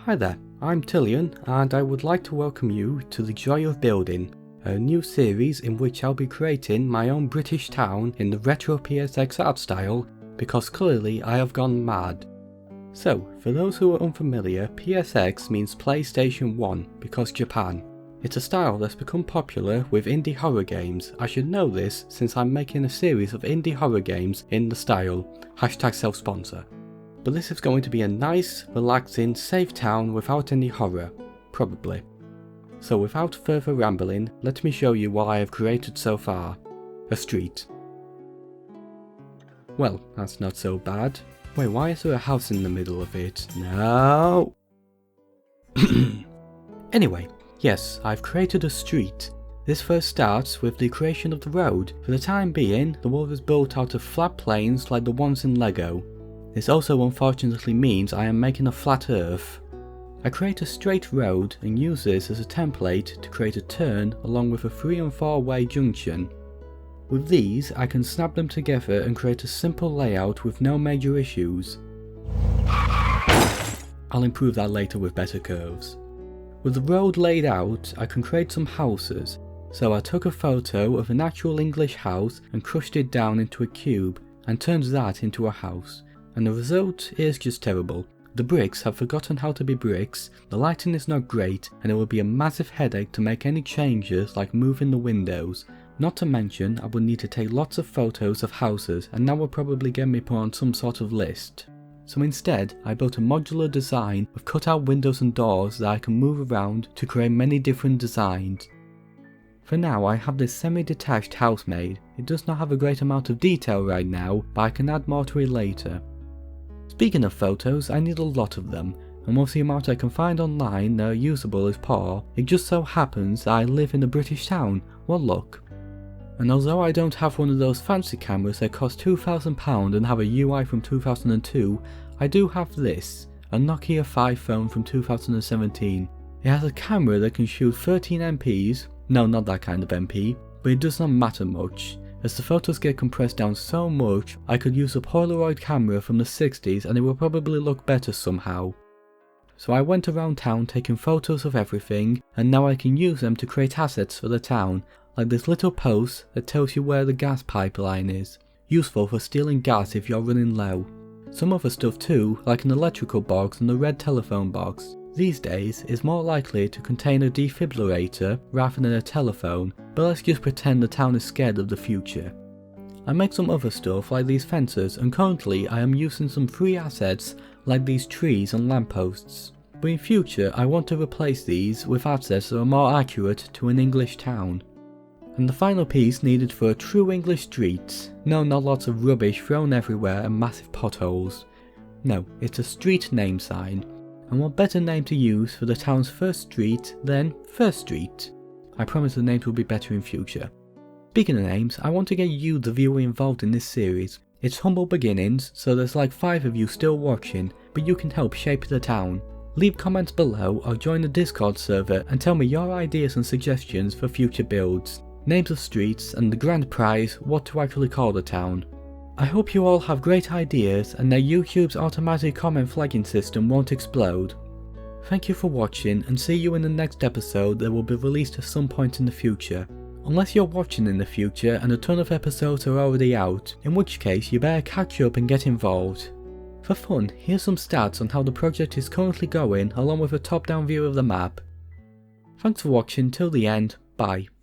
Hi there, I'm Tillian and I would like to welcome you to The Joy of Building, a new series in which I'll be creating my own British town in the retro PSX art style because clearly I have gone mad. So, for those who are unfamiliar, PSX means PlayStation 1 because Japan. It's a style that's become popular with indie horror games. I should know this since I'm making a series of indie horror games in the style, #self-sponsor. But this is going to be a nice, relaxing, safe town without any horror, probably. So without further rambling, let me show you what I have created so far. A street. Well, that's not so bad. Wait, why is there a house in the middle of it? No! Anyway, yes, I've created a street. This first starts with the creation of the road. For the time being, the world is built out of flat planes like the ones in Lego. This also unfortunately means I am making a flat earth. I create a straight road and use this as a template to create a turn along with a 3 and 4 way junction. With these I can snap them together and create a simple layout with no major issues. I'll improve that later with better curves. With the road laid out I can create some houses, so I took a photo of an actual English house and crushed it down into a cube and turned that into a house. And the result is just terrible. The bricks have forgotten how to be bricks, the lighting is not great, and it will be a massive headache to make any changes like moving the windows. Not to mention, I will need to take lots of photos of houses and that will probably get me put on some sort of list. So instead, I built a modular design with cut out windows and doors that I can move around to create many different designs. For now I have this semi-detached house made. It does not have a great amount of detail right now, but I can add more to it later. Speaking of photos, I need a lot of them, and with the amount I can find online that are usable is poor, it just so happens that I live in a British town. What luck. And although I don't have one of those fancy cameras that cost £2,000 and have a UI from 2002, I do have this, a Nokia 5 phone from 2017. It has a camera that can shoot 13 MPs, no not that kind of MP, but it does not matter much. As the photos get compressed down so much, I could use a Polaroid camera from the 60s and it will probably look better somehow. So I went around town taking photos of everything, and now I can use them to create assets for the town, like this little post that tells you where the gas pipeline is, useful for stealing gas if you're running low. Some other stuff too, like an electrical box and a red telephone box. These days is more likely to contain a defibrillator rather than a telephone, but let's just pretend the town is scared of the future. I make some other stuff like these fences, and currently I am using some free assets like these trees and lampposts. But in future I want to replace these with assets that are more accurate to an English town. And the final piece needed for a true English street. No, not lots of rubbish thrown everywhere and massive potholes. No, it's a street name sign. And what better name to use for the town's first street than First Street? I promise the names will be better in future. Speaking of names, I want to get you the viewer involved in this series. It's humble beginnings, so there's like 5 of you still watching, but you can help shape the town. Leave comments below or join the Discord server and tell me your ideas and suggestions for future builds, names of streets, and the grand prize, what to actually call the town. I hope you all have great ideas and that YouTube's automatic comment flagging system won't explode. Thank you for watching and see you in the next episode that will be released at some point in the future. Unless you're watching in the future and a ton of episodes are already out, in which case you better catch up and get involved. For fun, here's some stats on how the project is currently going along with a top down view of the map. Thanks for watching till the end, bye.